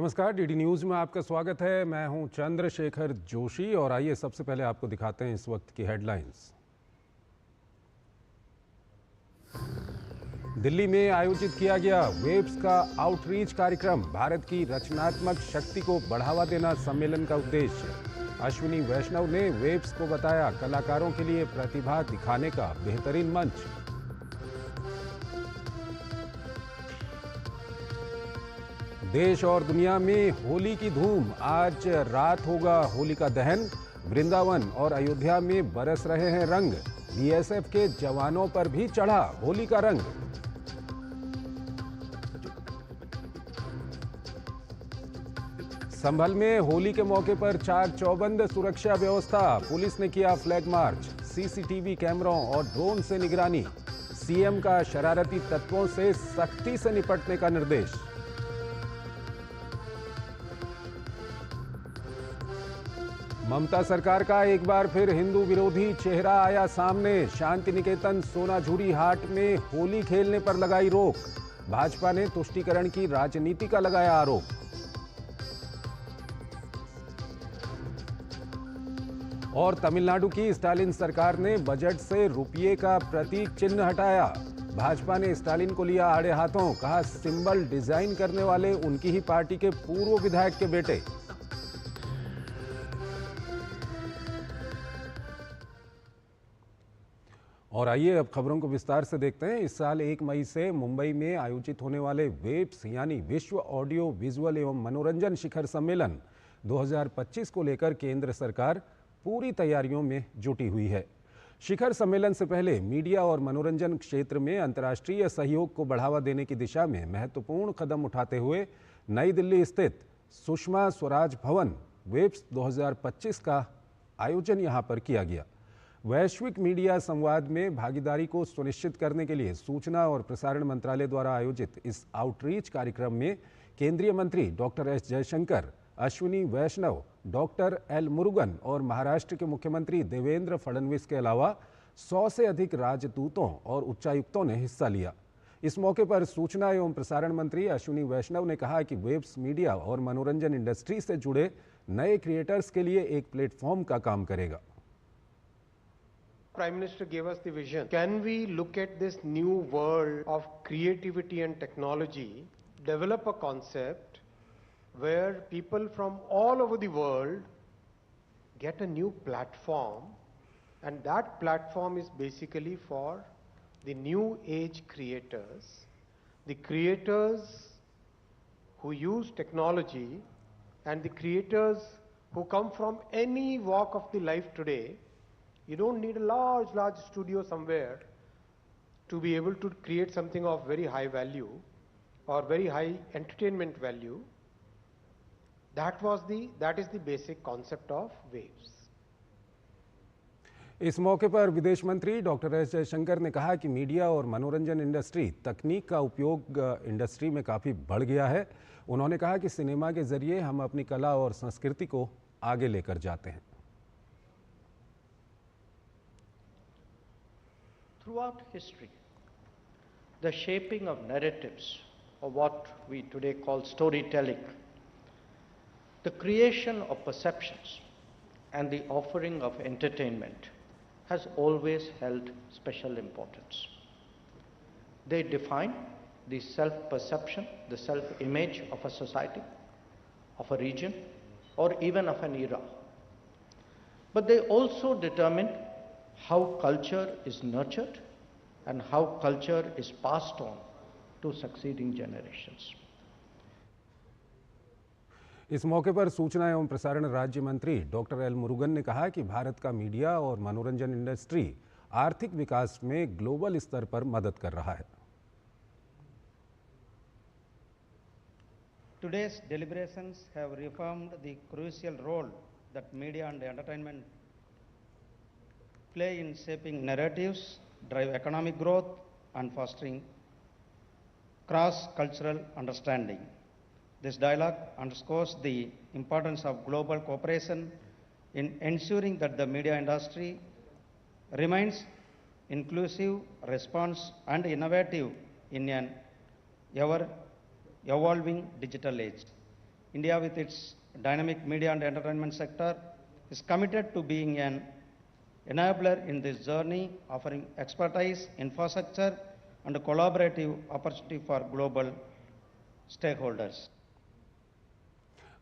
नमस्कार, DD news में आपका स्वागत है। मैं हूं चंद्रशेखर जोशी और आइए सबसे पहले आपको दिखाते हैं इस वक्त की हेडलाइंस। दिल्ली में आयोजित किया गया वेव्स का आउटरीच कार्यक्रम। भारत की रचनात्मक शक्ति को बढ़ावा देना सम्मेलन का उद्देश्य। अश्विनी वैष्णव ने वेव्स को बताया कलाकारों के लिए प्रतिभा दिखाने का बेहतरीन मंच। देश और दुनिया में होली की धूम। आज रात होगा होलिका दहन। वृंदावन और अयोध्या में बरस रहे हैं रंग। बीएसएफ के जवानों पर भी चढ़ा होली का रंग। संभल में होली के मौके पर चाक चौबंद सुरक्षा व्यवस्था। पुलिस ने किया फ्लैग मार्च। सीसीटीवी कैमरों और ड्रोन से निगरानी। सीएम का शरारती तत्वों से सख्ती से निपटने का निर्देश। ममता सरकार का एक बार फिर हिंदू विरोधी चेहरा आया सामने। शांति निकेतन सोनाझुरी हाट में होली खेलने पर लगाई रोक। भाजपा ने तुष्टीकरण की राजनीति का लगाया आरोप। और तमिलनाडु की स्टालिन सरकार ने बजट से रुपये का प्रतीक चिन्ह हटाया। भाजपा ने स्टालिन को लिया आड़े हाथों। कहा सिंबल डिजाइन करने वाले उनकी ही पार्टी के पूर्व विधायक के बेटे। और आइए अब खबरों को विस्तार से देखते हैं। इस साल 1 मई से मुंबई में आयोजित होने वाले वेव्स यानी विश्व ऑडियो विजुअल एवं मनोरंजन शिखर सम्मेलन 2025 को लेकर केंद्र सरकार पूरी तैयारियों में जुटी हुई है। शिखर सम्मेलन से पहले मीडिया और मनोरंजन क्षेत्र में अंतर्राष्ट्रीय सहयोग को बढ़ावा देने की दिशा में महत्वपूर्ण कदम उठाते हुए नई दिल्ली स्थित सुषमा स्वराज भवन वेव्स 2025 का आयोजन यहाँ पर किया गया। वैश्विक मीडिया संवाद में भागीदारी को सुनिश्चित करने के लिए सूचना और प्रसारण मंत्रालय द्वारा आयोजित इस आउटरीच कार्यक्रम में केंद्रीय मंत्री डॉक्टर एस जयशंकर, अश्विनी वैष्णव, डॉक्टर एल मुरुगन और महाराष्ट्र के मुख्यमंत्री देवेंद्र फडणवीस के अलावा 100 से अधिक राजदूतों और उच्चायुक्तों ने हिस्सा लिया। इस मौके पर सूचना एवं प्रसारण मंत्री अश्विनी वैष्णव ने कहा कि वेव्स मीडिया और मनोरंजन इंडस्ट्री से जुड़े नए क्रिएटर्स के लिए एक प्लेटफॉर्म का काम करेगा। Prime Minister gave us the vision. Can we look at this new world of creativity and technology, develop a concept where people from all over the world get a new platform, and that platform is basically for the new age creators, the creators who use technology and the creators who come from any walk of the life today. You don't need a large studio somewhere to be able to create something of very high value or very high entertainment value. That is the basic concept of waves. इस मौके पर विदेश मंत्री doctor S Jaishankar ने कहा कि media और मनोरंजन इंडस्ट्री तकनीक का उपयोग इंडस्ट्री में काफ़ी बढ़ गया है। उन्होंने कहा कि सिनेमा के जरिए हम अपनी कला और संस्कृति को आगे लेकर जाते हैं। Throughout history, the shaping of narratives, or what we today call storytelling, the creation of perceptions, and the offering of entertainment has always held special importance. They define the self-perception, the self-image of a society, of a region, or even of an era. But they also determine how culture is nurtured and how culture is passed on to succeeding generations. इस मौके पर सूचना एवं प्रसारण राज्य मंत्री doctor L Murugan ने कहा कि भारत का मीडिया और मनोरंजन इंडस्ट्री आर्थिक विकास में ग्लोबल स्तर पर मदद कर रहा है। Today's deliberations have reaffirmed the crucial role that media and entertainment play in shaping narratives, drive economic growth, and fostering cross-cultural understanding. This dialogue underscores the importance of global cooperation in ensuring that the media industry remains inclusive, responsive, and innovative in an ever-evolving digital age. India, with its dynamic media and entertainment sector, is committed to being an enabler in this journey, offering expertise, infrastructure, and a collaborative opportunity for global stakeholders.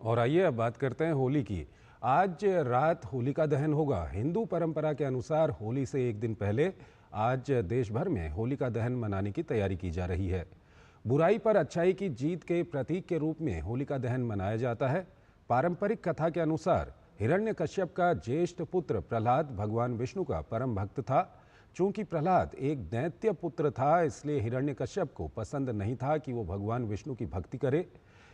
और आइए अब बात करते हैं होली की। आज रात होलिका दहन होगा। हिंदू परंपरा के अनुसार होली से एक दिन पहले आज देश भर में होलिका दहन मनाने की तैयारी की जा रही है। बुराई पर अच्छाई की जीत के प्रतीक के रूप में होलिका दहन मनाया जाता है। पारंपरिक कथा के अनुसार हिरण्यकश्यप का ज्येष्ठ पुत्र प्रहलाद भगवान विष्णु का परम भक्त था। चूंकि प्रहलाद एक दैत्य पुत्र था, इसलिए हिरण्यकश्यप को पसंद नहीं था कि वो भगवान विष्णु की भक्ति करे।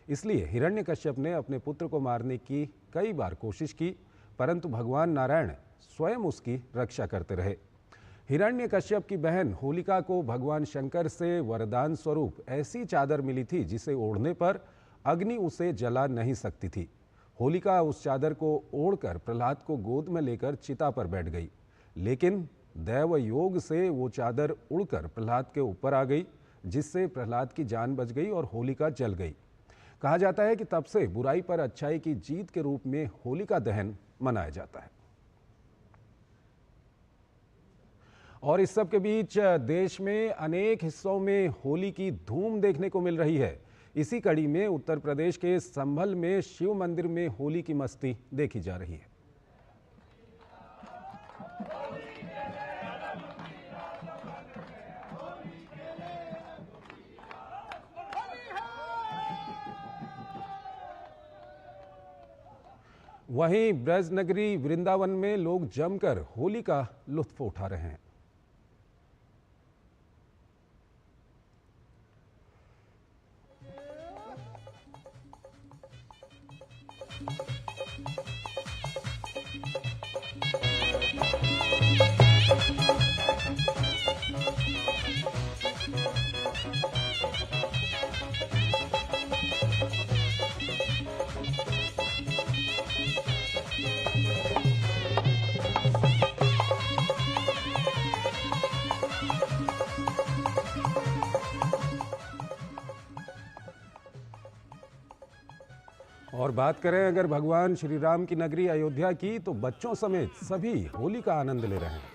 इसलिए हिरण्यकश्यप ने अपने पुत्र को मारने की कई बार कोशिश की, परंतु भगवान नारायण स्वयं उसकी रक्षा करते रहे। हिरण्यकश्यप की बहन होलिका को भगवान शंकर से वरदान स्वरूप ऐसी चादर मिली थी जिसे ओढ़ने पर अग्नि उसे जला नहीं सकती थी। होलिका उस चादर को ओढ़कर प्रहलाद को गोद में लेकर चिता पर बैठ गई, लेकिन दैव योग से वो चादर उड़कर प्रहलाद के ऊपर आ गई, जिससे प्रहलाद की जान बच गई और होलिका जल गई। कहा जाता है कि तब से बुराई पर अच्छाई की जीत के रूप में होलिका दहन मनाया जाता है। और इस सब के बीच देश में अनेक हिस्सों में होली की धूम देखने को मिल रही है। इसी कड़ी में उत्तर प्रदेश के संभल में शिव मंदिर में होली की मस्ती देखी जा रही है। वहीं ब्रजनगरी वृंदावन में लोग जमकर होली का लुत्फ उठा रहे हैं। और बात करें अगर भगवान श्री राम की नगरी अयोध्या की, तो बच्चों समेत सभी होली का आनंद ले रहे हैं।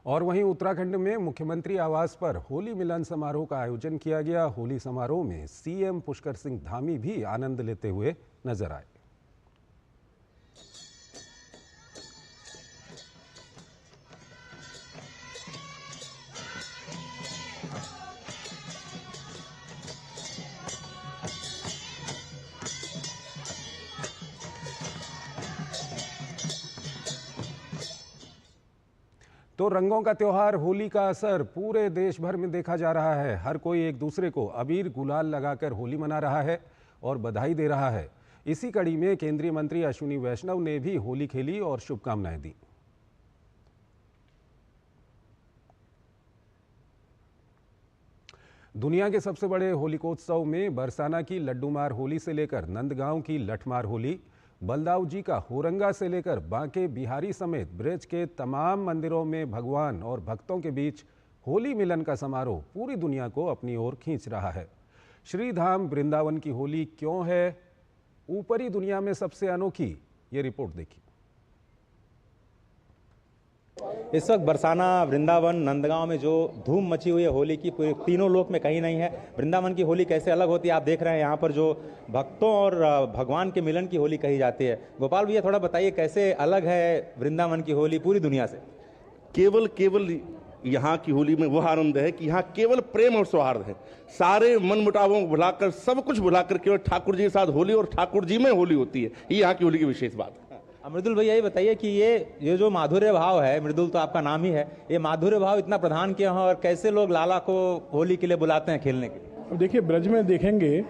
और वहीं उत्तराखंड में मुख्यमंत्री आवास पर होली मिलन समारोह का आयोजन किया गया। होली समारोह में सीएम पुष्कर सिंह धामी भी आनंद लेते हुए नजर आए। तो रंगों का त्योहार होली का असर पूरे देश भर में देखा जा रहा है। हर कोई एक दूसरे को अबीर गुलाल लगाकर होली मना रहा है और बधाई दे रहा है। इसी कड़ी में केंद्रीय मंत्री अश्विनी वैष्णव ने भी होली खेली और शुभकामनाएं दी। दुनिया के सबसे बड़े होलिकोत्सव में बरसाना की लड्डूमार होली से लेकर नंदगांव की लठमार होली, बलदाऊ जी का होरंगा से लेकर बांके बिहारी समेत ब्रज के तमाम मंदिरों में भगवान और भक्तों के बीच होली मिलन का समारोह पूरी दुनिया को अपनी ओर खींच रहा है। श्रीधाम वृंदावन की होली क्यों है ऊपरी दुनिया में सबसे अनोखी, ये रिपोर्ट देखिए। इस वक्त बरसाना, वृंदावन, नंदगांव में जो धूम मची हुई है होली की, पूरे तीनों लोक में कहीं नहीं है। वृंदावन की होली कैसे अलग होती है आप देख रहे हैं, यहाँ पर जो भक्तों और भगवान के मिलन की होली कही जाती है। गोपाल भैया थोड़ा बताइए कैसे अलग है वृंदावन की होली पूरी दुनिया से। केवल यहाँ की होली में वह आनंद है कि यहाँ केवल प्रेम और सौहार्द है। सारे मन मुटावों को भुलाकर, सब कुछ भुलाकर केवल ठाकुर जी के साथ होली और ठाकुर जी में होली होती है। ये यहाँ की होली की विशेष बात है। मृदुल भैया ये बताइए कि ये जो माधुर्य भाव है, मृदुल तो आपका नाम ही है, ये माधुर्य भाव इतना प्रधान क्यों है और कैसे लोग लाला को होली के लिए बुलाते हैं खेलने के लिए? अब देखिए, ब्रज में देखेंगे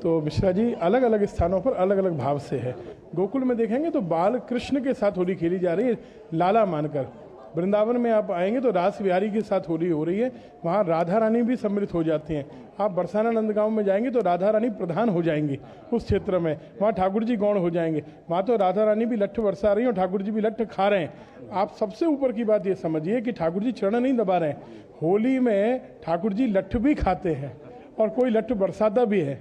तो मिश्रा जी अलग अलग स्थानों पर अलग अलग भाव से है। गोकुल में देखेंगे तो बाल कृष्ण के साथ होली खेली जा रही है लाला मानकर, वृंदावन में आप आएंगे तो रास बिहारी के साथ होली हो रही है, वहाँ राधा रानी भी सम्मिलित हो जाती हैं। आप बरसाना नंदगांव में जाएंगे तो राधा रानी प्रधान हो जाएंगी उस क्षेत्र में, वहाँ ठाकुर जी गौण हो जाएंगे। वहाँ तो राधा रानी भी लट्ठ बरसा रही हैं और ठाकुर जी भी लट्ठ खा रहे हैं। आप सबसे ऊपर की बात ये समझिए कि ठाकुर जी चरण नहीं दबा रहे हैं, होली में ठाकुर जी लट्ठ भी खाते हैं और कोई लट्ठ बरसाता भी है।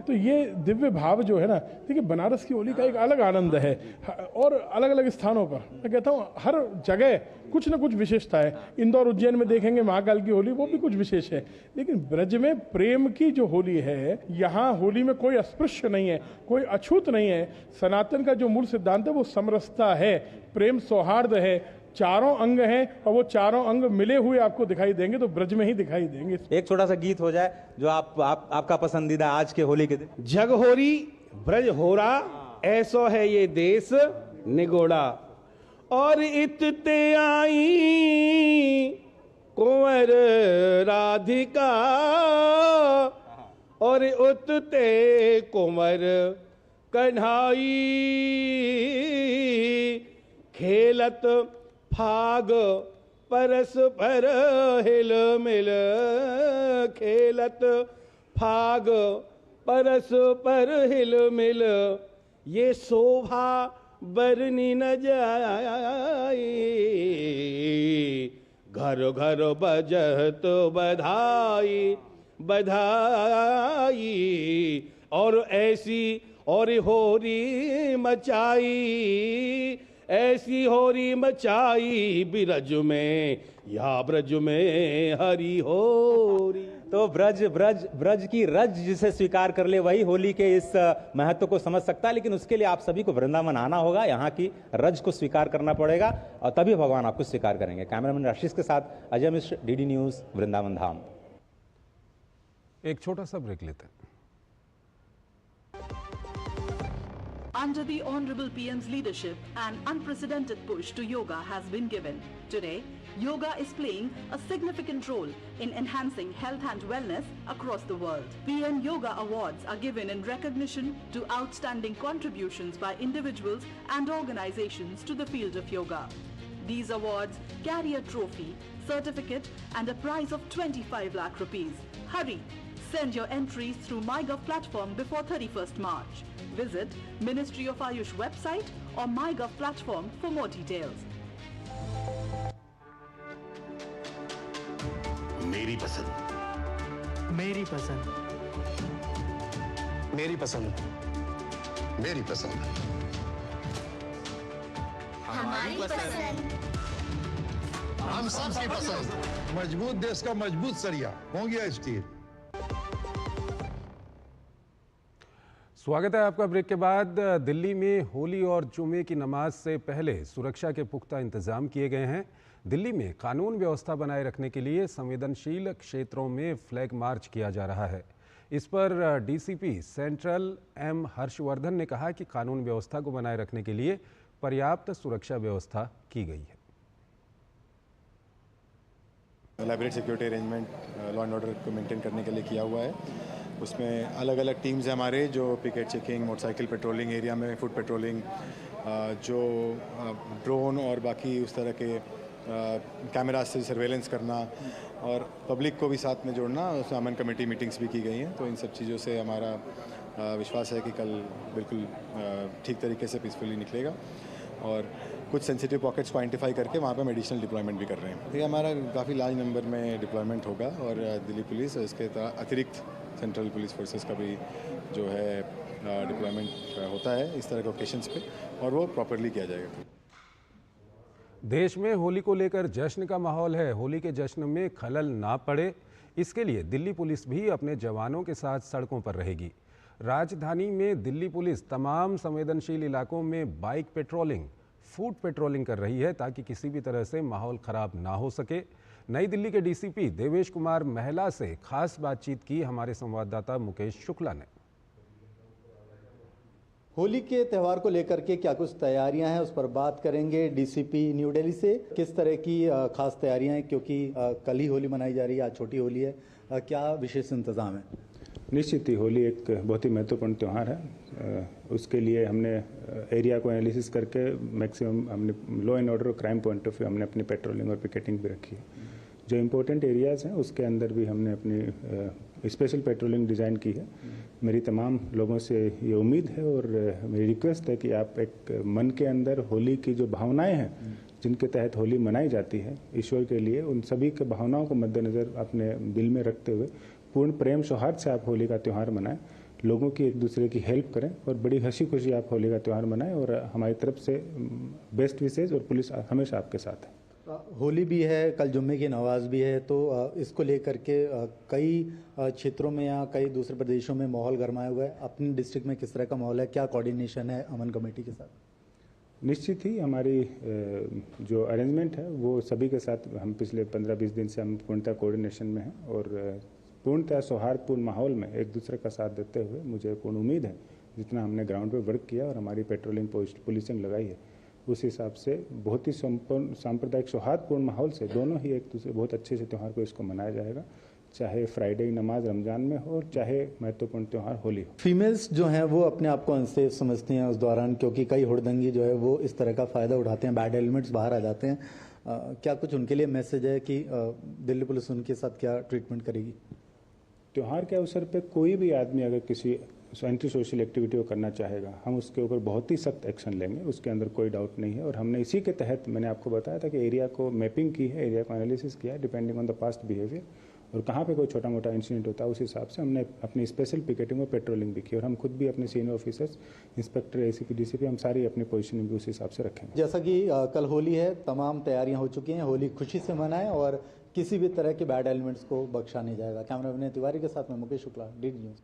तो ये दिव्य भाव जो है ना, देखिए बनारस की होली का एक अलग आनंद है और अलग अलग स्थानों पर मैं कहता हूँ हर जगह कुछ न कुछ विशेषता है। इंदौर उज्जैन में देखेंगे महाकाल की होली, वो भी कुछ विशेष है, लेकिन ब्रज में प्रेम की जो होली है, यहाँ होली में कोई अस्पृश्य नहीं है, कोई अछूत नहीं है। सनातन का जो मूल सिद्धांत है वो समरसता है, प्रेम सौहार्द है, चारों अंग हैं और वो चारों अंग मिले हुए आपको दिखाई देंगे तो ब्रज में ही दिखाई देंगे। एक छोटा सा गीत हो जाए जो आपका पसंदीदा आज के होली के दिन। जग होरी ब्रज होरा, ऐसो है ये देश निगोड़ा, और इतते आई कुंवर राधिका, और उतते कुंवर कन्हाई, खेलत फाग परस्पर हिल मिल, खेलत फाग परस्पर हिल मिल, ये शोभा बरनी न जाए, घर घर बजत बधाई बधाई, और ऐसी और होरी मचाई, ऐसी होरी मचाई बिरज में, या ब्रज में हरि होरी। तो ब्रज की रज जिसे स्वीकार कर ले वही होली के इस महत्व को समझ सकता है, लेकिन उसके लिए आप सभी को वृंदावन आना होगा, यहाँ की रज को स्वीकार करना पड़ेगा और तभी भगवान आपको स्वीकार करेंगे। कैमरामैन आशीष के साथ अजय मिश्र, डीडी न्यूज, वृंदावन धाम। एक छोटा सा ब्रेक लेते हैं। Under the Honorable PM's leadership, an unprecedented push to yoga has been given. Today, yoga is playing a significant role in enhancing health and wellness across the world. PM Yoga Awards are given in recognition to outstanding contributions by individuals and organizations to the field of yoga. These awards carry a trophy, certificate and a prize of 25 lakh rupees. Hurry! Send your entries through MyGov platform before 31st March. Visit Ministry of Ayush website or MyGov platform for more details. मेरी पसंद, मेरी पसंद, मेरी पसंद, मेरी पसंद, हमारी पसंद, हम सबकी पसंद। मजबूत देश का मजबूत सरिया हो गया स्टील। स्वागत है आपका ब्रेक के बाद। दिल्ली में होली और जुमे की नमाज से पहले सुरक्षा के पुख्ता इंतजाम किए गए हैं। दिल्ली में कानून व्यवस्था बनाए रखने के लिए संवेदनशील क्षेत्रों में फ्लैग मार्च किया जा रहा है। इस पर डीसीपी सेंट्रल एम हर्षवर्धन ने कहा कि कानून व्यवस्था को बनाए रखने के लिए पर्याप्त सुरक्षा व्यवस्था की गई है। Elaborate security arrangement law and order को मेंटेन करने के लिए किया हुआ है। उसमें अलग अलग टीम्स हैं हमारे, जो picket checking, motorcycle patrolling area में, फुट पेट्रोलिंग, जो ड्रोन और बाकी उस तरह के कैमरा से सर्वेलेंस करना और पब्लिक को भी साथ में जोड़ना, उसमें अमन कमेटी मीटिंग्स भी की गई हैं। तो इन सब चीज़ों से हमारा विश्वास है कि कल बिल्कुल ठीक तरीके से पीसफुली निकलेगा। और कुछ सेंसिटिव पॉकेट्स को आइडेंटिफाई करके वहाँ पे हम एडिशनल डिप्लॉयमेंट भी कर रहे हैं। ये हमारा काफ़ी लार्ज नंबर में डिप्लॉयमेंट होगा और दिल्ली पुलिस और इसके अतिरिक्त सेंट्रल पुलिस फोर्सेस का भी जो है डिप्लॉयमेंट होता है इस तरह के ओकेशंस पे, और वो प्रॉपरली किया जाएगा। देश में होली को लेकर जश्न का माहौल है। होली के जश्न में खलल ना पड़े, इसके लिए दिल्ली पुलिस भी अपने जवानों के साथ सड़कों पर रहेगी। राजधानी में दिल्ली पुलिस तमाम संवेदनशील इलाकों में बाइक पेट्रोलिंग, फूट पेट्रोलिंग कर रही है ताकि किसी भी तरह से माहौल खराब ना हो सके। नई दिल्ली के डीसीपी देवेश कुमार महिला से खास बातचीत की हमारे संवाददाता मुकेश शुक्ला ने। होली के त्यौहार को लेकर के क्या कुछ तैयारियां हैं, उस पर बात करेंगे डीसीपी न्यू दिल्ली से। किस तरह की खास तैयारियां हैं, क्योंकि कल ही होली मनाई जा रही है, आज छोटी होली है, क्या विशेष इंतजाम है? निश्चित ही होली एक बहुत ही महत्वपूर्ण त्यौहार है। उसके लिए हमने एरिया को एनालिसिस करके मैक्सिमम हमने लॉ एंड ऑर्डर और क्राइम पॉइंट ऑफ व्यू हमने अपनी पेट्रोलिंग और पिकेटिंग भी रखी है। जो इम्पोर्टेंट एरियाज़ हैं उसके अंदर भी हमने अपनी स्पेशल पेट्रोलिंग डिज़ाइन की है। मेरी तमाम लोगों से ये उम्मीद है और मेरी रिक्वेस्ट है कि आप एक मन के अंदर होली की जो भावनाएं हैं जिनके तहत होली मनाई जाती है ईश्वर के लिए, उन सभी के भावनाओं को मद्देनज़र अपने दिल में रखते हुए पूर्ण प्रेम सौहार्द से आप होली का त्यौहार मनाएं, लोगों की एक दूसरे की हेल्प करें और बड़ी हंसी खुशी आप होली का त्यौहार मनाएं। और हमारी तरफ से बेस्ट विशेज और पुलिस हमेशा आपके साथ है। होली भी है, कल जुम्मे की नमाज भी है, तो इसको लेकर के कई क्षेत्रों में या कई दूसरे प्रदेशों में माहौल गरमाया हुआ है। अपने डिस्ट्रिक्ट में किस तरह का माहौल है, क्या कोऑर्डिनेशन है अमन कमेटी के साथ? निश्चित ही हमारी जो अरेंजमेंट है वो सभी के साथ हम पिछले 15-20 दिन से हम पूर्णतः कोऑर्डिनेशन में हैं और पूर्णतः सौहार्दपूर्ण माहौल में एक दूसरे का साथ देते हुए मुझे पूर्ण उम्मीद है जितना हमने ग्राउंड पे वर्क किया और हमारी पेट्रोलिंग पुलिसिंग लगाई है उस हिसाब से बहुत ही संपूर्ण सांप्रदायिक सौहार्दपूर्ण माहौल से दोनों ही एक दूसरे बहुत अच्छे से त्यौहार को इसको मनाया जाएगा, चाहे फ्राइडे की नमाज रमजान में हो और चाहे महत्वपूर्ण त्यौहार होली हो। फीमेल्स जो हैं वो अपने आप को अनसेफ समझती हैं उस दौरान, क्योंकि कई हुड़दंगी जो है वो इस तरह का फ़ायदा उठाते हैं, बैड एलिमेंट्स बाहर आ जाते हैं। क्या कुछ उनके लिए मैसेज है कि दिल्ली पुलिस उनके साथ क्या ट्रीटमेंट करेगी? त्यौहार के अवसर पे कोई भी आदमी अगर किसी एंटी सोशल एक्टिविटी को करना चाहेगा हम उसके ऊपर बहुत ही सख्त एक्शन लेंगे, उसके अंदर कोई डाउट नहीं है। और हमने इसी के तहत मैंने आपको बताया था कि एरिया को मैपिंग की है, एरिया को एनालिसिस किया है depending on the past behaviour, और कहाँ पे कोई छोटा मोटा इंसिडेंट होता है उस हिसाब से हमने अपनी स्पेशल पिकेटिंग और पेट्रोलिंग भी की और हम खुद भी अपने senior officers inspector ACP DCP हम सारी अपनी पोजीशनिंग भी उस हिसाब से रखेंगे। जैसा कि कल होली है, तमाम तैयारियां हो चुकी हैं, होली खुशी से मनाएं और किसी भी तरह के बैड एलिमेंट्स को बख्शा नहीं जाएगा। कैमरा विनय तिवारी के साथ में मुकेश शुक्ला, डीडी न्यूज।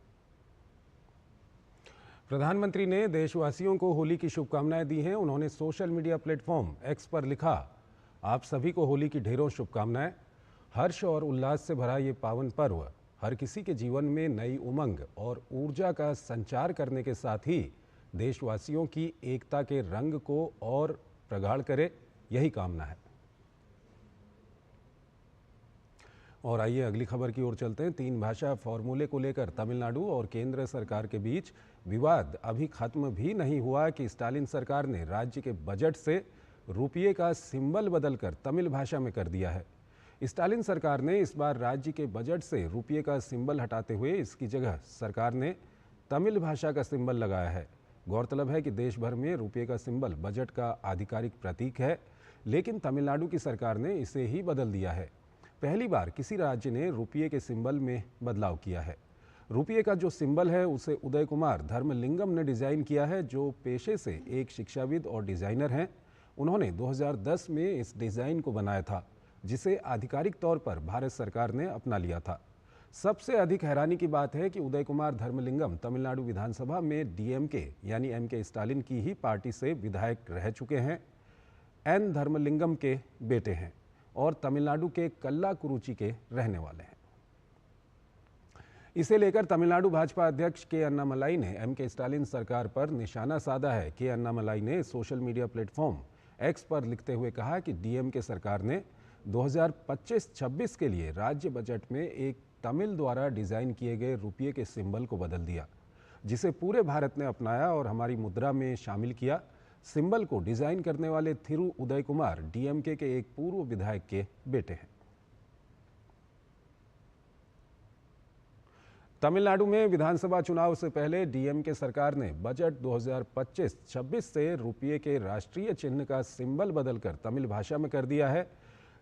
प्रधानमंत्री ने देशवासियों को होली की शुभकामनाएं दी हैं। उन्होंने सोशल मीडिया प्लेटफॉर्म एक्स पर लिखा, आप सभी को होली की ढेरों शुभकामनाएं। हर्ष और उल्लास से भरा ये पावन पर्व हर किसी के जीवन में नई उमंग और ऊर्जा का संचार करने के साथ ही देशवासियों की एकता के रंग को और प्रगाढ़ करे, यही कामना है। और आइए अगली खबर की ओर चलते हैं। 3 भाषा फॉर्मूले को लेकर तमिलनाडु और केंद्र सरकार के बीच विवाद अभी खत्म भी नहीं हुआ कि स्टालिन सरकार ने राज्य के बजट से रुपये का सिंबल बदलकर तमिल भाषा में कर दिया है। स्टालिन सरकार ने इस बार राज्य के बजट से रुपये का सिंबल हटाते हुए इसकी जगह सरकार ने तमिल भाषा का सिंबल लगाया है। गौरतलब है कि देश भर में रुपये का सिंबल बजट का आधिकारिक प्रतीक है, लेकिन तमिलनाडु की सरकार ने इसे ही बदल दिया है। पहली बार किसी राज्य ने रुपये के सिंबल में बदलाव किया है। रुपये का जो सिंबल है उसे उदय कुमार धर्मलिंगम ने डिज़ाइन किया है, जो पेशे से एक शिक्षाविद और डिज़ाइनर हैं। उन्होंने 2010 में इस डिज़ाइन को बनाया था, जिसे आधिकारिक तौर पर भारत सरकार ने अपना लिया था। सबसे अधिक हैरानी की बात है कि उदय कुमार धर्मलिंगम तमिलनाडु विधानसभा में डीएमके यानी एमके स्टालिन की ही पार्टी से विधायक रह चुके हैं। एन धर्मलिंगम के बेटे हैं और तमिलनाडु के कल्लाकुरुची के रहने वाले हैं। इसे लेकर तमिलनाडु भाजपा अध्यक्ष के अन्नामलाई ने एमके स्टालिन सरकार पर निशाना साधा है। के अन्नामलाई ने सोशल मीडिया प्लेटफॉर्म एक्स पर लिखते हुए कहा कि डीएमके सरकार ने 2025-26 के लिए राज्य बजट में एक तमिल द्वारा डिज़ाइन किए गए रुपये के सिंबल को बदल दिया, जिसे पूरे भारत ने अपनाया और हमारी मुद्रा में शामिल किया। सिंबल को डिज़ाइन करने वाले थिरु उदय कुमार डीएमके के एक पूर्व विधायक के बेटे हैं। तमिलनाडु में विधानसभा चुनाव से पहले डीएमके सरकार ने बजट 2025-26 से रुपये के राष्ट्रीय चिन्ह का सिंबल बदलकर तमिल भाषा में कर दिया है,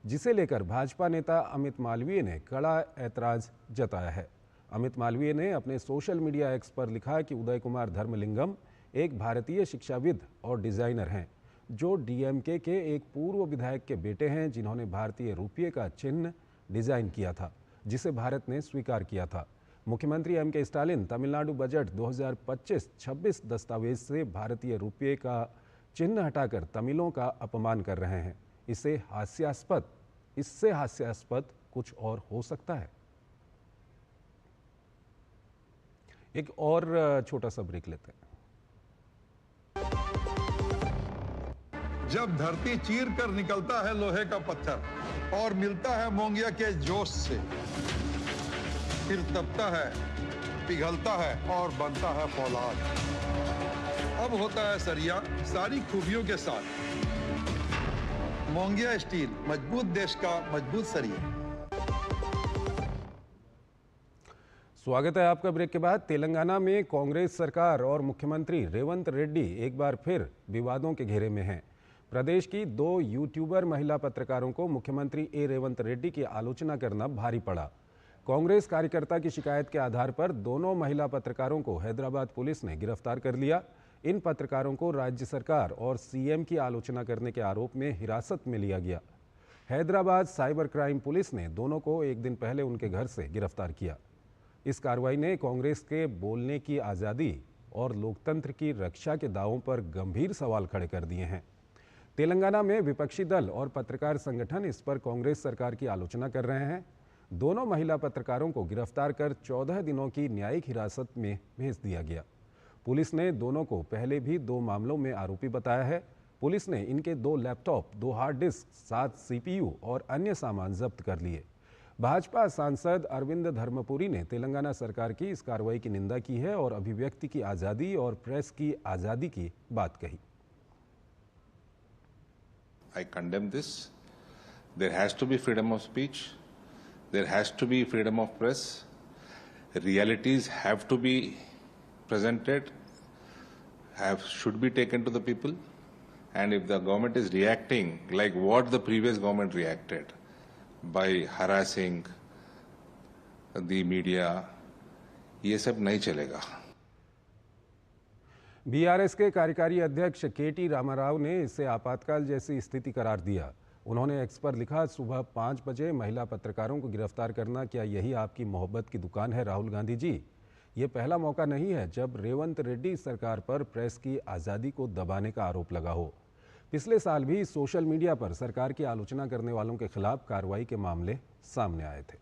जिसे लेकर भाजपा नेता अमित मालवीय ने कड़ा ऐतराज जताया है। अमित मालवीय ने अपने सोशल मीडिया एक्स पर लिखा कि उदय कुमार धर्मलिंगम एक भारतीय शिक्षाविद और डिज़ाइनर हैं, जो डीएमके के एक पूर्व विधायक के बेटे हैं, जिन्होंने भारतीय रुपये का चिन्ह डिज़ाइन किया था, जिसे भारत ने स्वीकार किया था। मुख्यमंत्री एमके स्टालिन तमिलनाडु बजट 2025-26 दस्तावेज से भारतीय रुपये का चिन्ह हटाकर तमिलों का अपमान कर रहे हैं। इससे हास्यास्पद कुछ और हो सकता है। एक और छोटा सा ब्रेक लेते हैं। जब धरती चीर कर निकलता है लोहे का पत्थर और मिलता है मोंगिया के जोश से, फिर तपता है, पिघलता है और बनता है फौलाद। अब होता है सरिया सारी खूबियों के साथ। मोंगिया स्टील, मजबूत देश का मजबूत सरिया। स्वागत है आपका ब्रेक के बाद। तेलंगाना में कांग्रेस सरकार और मुख्यमंत्री रेवंत रेड्डी एक बार फिर विवादों के घेरे में हैं। प्रदेश की 2 यूट्यूबर महिला पत्रकारों को मुख्यमंत्री रेवंत रेड्डी की आलोचना करना भारी पड़ा। कांग्रेस कार्यकर्ता की शिकायत के आधार पर दोनों महिला पत्रकारों को हैदराबाद पुलिस ने गिरफ्तार कर लिया। इन पत्रकारों को राज्य सरकार और सीएम की आलोचना करने के आरोप में हिरासत में लिया गया। हैदराबाद साइबर क्राइम पुलिस ने दोनों को एक दिन पहले उनके घर से गिरफ्तार किया। इस कार्रवाई ने कांग्रेस के बोलने की आज़ादी और लोकतंत्र की रक्षा के दावों पर गंभीर सवाल खड़े कर दिए हैं। तेलंगाना में विपक्षी दल और पत्रकार संगठन इस पर कांग्रेस सरकार की आलोचना कर रहे हैं। दोनों महिला पत्रकारों को गिरफ्तार कर 14 दिनों की न्यायिक हिरासत में भेज दिया गया। पुलिस ने दोनों को पहले भी 2 मामलों में आरोपी बताया है। पुलिस ने इनके 2 लैपटॉप, 2 हार्ड डिस्क, 7 CPU और अन्य सामान जब्त कर लिए। भाजपा सांसद अरविंद धर्मपुरी ने तेलंगाना सरकार की इस कार्रवाई की निंदा की है और अभिव्यक्ति की आज़ादी और प्रेस की आज़ादी की बात कही। I condemn this. There has to be freedom of speech. There has to be freedom of press. Realities have to be presented, should be taken to the people. And if the government is reacting like what the previous government reacted, by harassing the media, ये सब नहीं चलेगा। BRS के कार्यकारी अध्यक्ष केटी रामाराव ने इसे आपातकाल जैसी स्थिति करार दिया। उन्होंने एक्स पर लिखा, सुबह 5 बजे महिला पत्रकारों को गिरफ्तार करना, क्या यही आपकी मोहब्बत की दुकान है राहुल गांधी जी? ये पहला मौका नहीं है जब रेवंत रेड्डी सरकार पर प्रेस की आज़ादी को दबाने का आरोप लगा हो। पिछले साल भी सोशल मीडिया पर सरकार की आलोचना करने वालों के खिलाफ कार्रवाई के मामले सामने आए थे।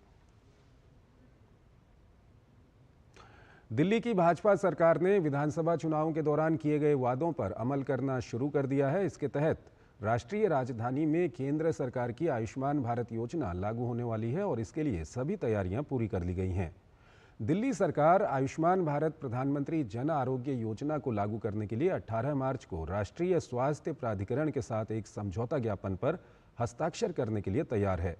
दिल्ली की भाजपा सरकार ने विधानसभा चुनावों के दौरान किए गए वादों पर अमल करना शुरू कर दिया है। इसके तहत राष्ट्रीय राजधानी में केंद्र सरकार की आयुष्मान भारत योजना लागू होने वाली है और इसके लिए सभी तैयारियां पूरी कर ली गई हैं। दिल्ली सरकार आयुष्मान भारत प्रधानमंत्री जन आरोग्य योजना को लागू करने के लिए 18 मार्च को राष्ट्रीय स्वास्थ्य प्राधिकरण के साथ एक समझौता ज्ञापन पर हस्ताक्षर करने के लिए तैयार है।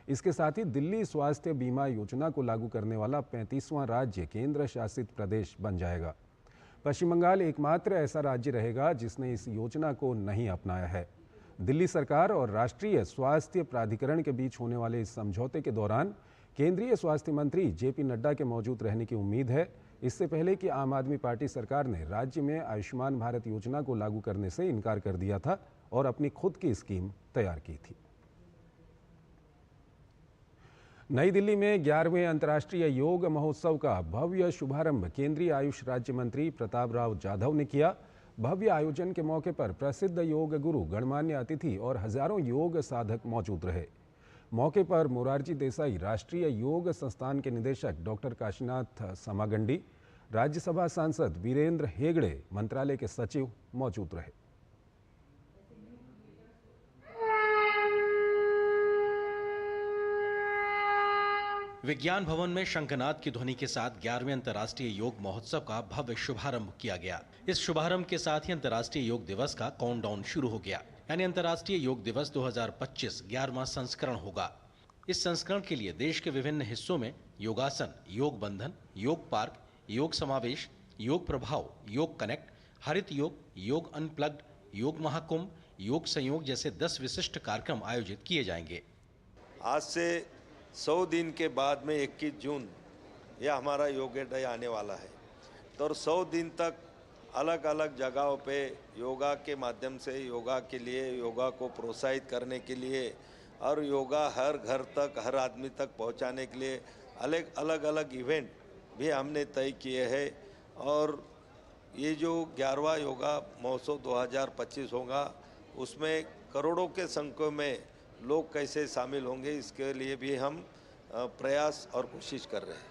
इसके साथ ही दिल्ली स्वास्थ्य बीमा योजना को लागू करने वाला 35वां राज्य केंद्र शासित प्रदेश बन जाएगा। पश्चिम बंगाल एकमात्र ऐसा राज्य रहेगा जिसने इस योजना को नहीं अपनाया है। दिल्ली सरकार और राष्ट्रीय स्वास्थ्य प्राधिकरण के बीच होने वाले इस समझौते के दौरान केंद्रीय स्वास्थ्य मंत्री जेपी नड्डा के मौजूद रहने की उम्मीद है। इससे पहले कि आम आदमी पार्टी सरकार ने राज्य में आयुष्मान भारत योजना को लागू करने से इनकार कर दिया था और अपनी खुद की स्कीम तैयार की थी। नई दिल्ली में 11वें अंतर्राष्ट्रीय योग महोत्सव का भव्य शुभारंभ केंद्रीय आयुष राज्य मंत्री प्रताप राव जाधव ने किया। भव्य आयोजन के मौके पर प्रसिद्ध योग गुरु, गणमान्य अतिथि और हजारों योग साधक मौजूद रहे। मौके पर मोरारजी देसाई राष्ट्रीय योग संस्थान के निदेशक डॉक्टर काशीनाथ समागंडी, राज्यसभा सांसद वीरेंद्र हेगड़े, मंत्रालय के सचिव मौजूद रहे। विज्ञान भवन में शंखनाद की ध्वनि के साथ 11वें अंतर्राष्ट्रीय योग महोत्सव का भव्य शुभारंभ किया गया। इस शुभारंभ के साथ ही अंतर्राष्ट्रीय योग दिवस का काउंटडाउन शुरू हो गया, यानी अंतर्राष्ट्रीय योग दिवस 2025 11वां संस्करण होगा। इस संस्करण के लिए देश के विभिन्न हिस्सों में योगासन, योग बंधन, योग पार्क, योग समावेश, योग प्रभाव, योग कनेक्ट, हरित योग, योग अनप्लग्ड, योग महाकुंभ, योग संयोग जैसे 10 विशिष्ट कार्यक्रम आयोजित किए जाएंगे। आज से 100 दिन के बाद में 21 जून यह हमारा योग डे आने वाला है। तो 100 दिन तक अलग अलग जगहों पे योगा के माध्यम से योगा के लिए, योगा को प्रोत्साहित करने के लिए और योगा हर घर तक, हर आदमी तक पहुंचाने के लिए अलग अलग इवेंट भी हमने तय किए हैं। और ये जो 11वां योगा महोत्सव 2025 होगा उसमें करोड़ों के संख्या में लोग कैसे शामिल होंगे, इसके लिए भी हम प्रयास और कोशिश कर रहे हैं।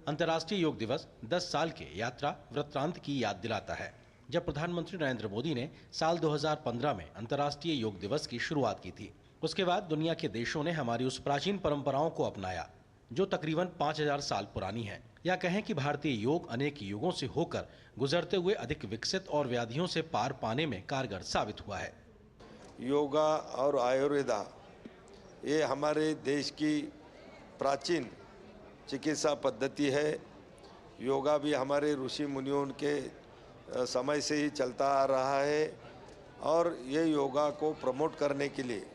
अंतर्राष्ट्रीय योग दिवस 10 साल के यात्रा वृत्तांत की याद दिलाता है, जब प्रधानमंत्री नरेंद्र मोदी ने साल 2015 में अंतर्राष्ट्रीय योग दिवस की शुरुआत की थी। उसके बाद दुनिया के देशों ने हमारी उस प्राचीन परंपराओं को अपनाया। जो तकरीबन 5000 साल पुरानी है। या कहें कि भारतीय योग अनेक युगों से होकर गुजरते हुए अधिक विकसित और व्याधियों से पार पाने में कारगर साबित हुआ है। योगा और आयुर्वेदा ये हमारे देश की प्राचीन चिकित्सा पद्धति है। योगा भी हमारे ऋषि मुनियों के समय से ही चलता आ रहा है और ये योगा को प्रमोट करने के लिए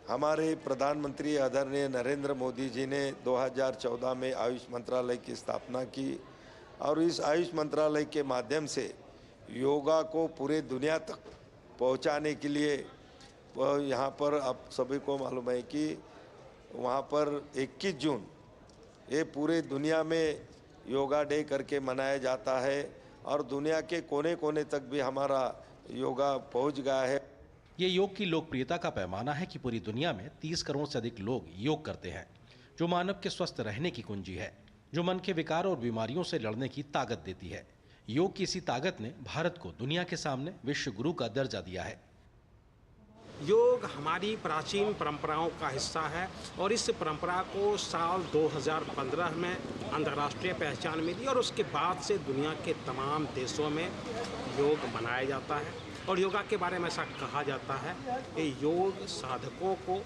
हमारे प्रधानमंत्री आदरणीय नरेंद्र मोदी जी ने 2014 में आयुष मंत्रालय की स्थापना की और इस आयुष मंत्रालय के माध्यम से योगा को पूरे दुनिया तक पहुंचाने के लिए यहाँ पर आप सभी को मालूम है कि वहाँ पर 21 जून ये पूरे दुनिया में योगा डे करके मनाया जाता है और दुनिया के कोने कोने तक भी हमारा योगा पहुँच गया है। ये योग की लोकप्रियता का पैमाना है कि पूरी दुनिया में 30 करोड़ से अधिक लोग योग करते हैं, जो मानव के स्वस्थ रहने की कुंजी है, जो मन के विकार और बीमारियों से लड़ने की ताकत देती है। योग की इसी ताकत ने भारत को दुनिया के सामने विश्व गुरु का दर्जा दिया है। योग हमारी प्राचीन परंपराओं का हिस्सा है और इस परंपरा को साल 2015 में अंतर्राष्ट्रीय पहचान मिली और उसके बाद से दुनिया के तमाम देशों में योग मनाया जाता है। और योगा के बारे में ऐसा कहा जाता है कि योग साधकों को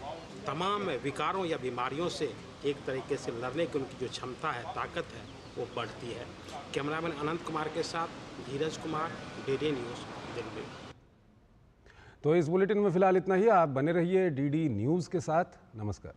तमाम विकारों या बीमारियों से एक तरीके से लड़ने की उनकी जो क्षमता है, ताकत है, वो बढ़ती है। कैमरामैन अनंत कुमार के साथ धीरज कुमार, डीडी न्यूज़, दिल्ली। तो इस बुलेटिन में फिलहाल इतना ही। आप बने रहिए डीडी न्यूज़ के साथ। नमस्कार।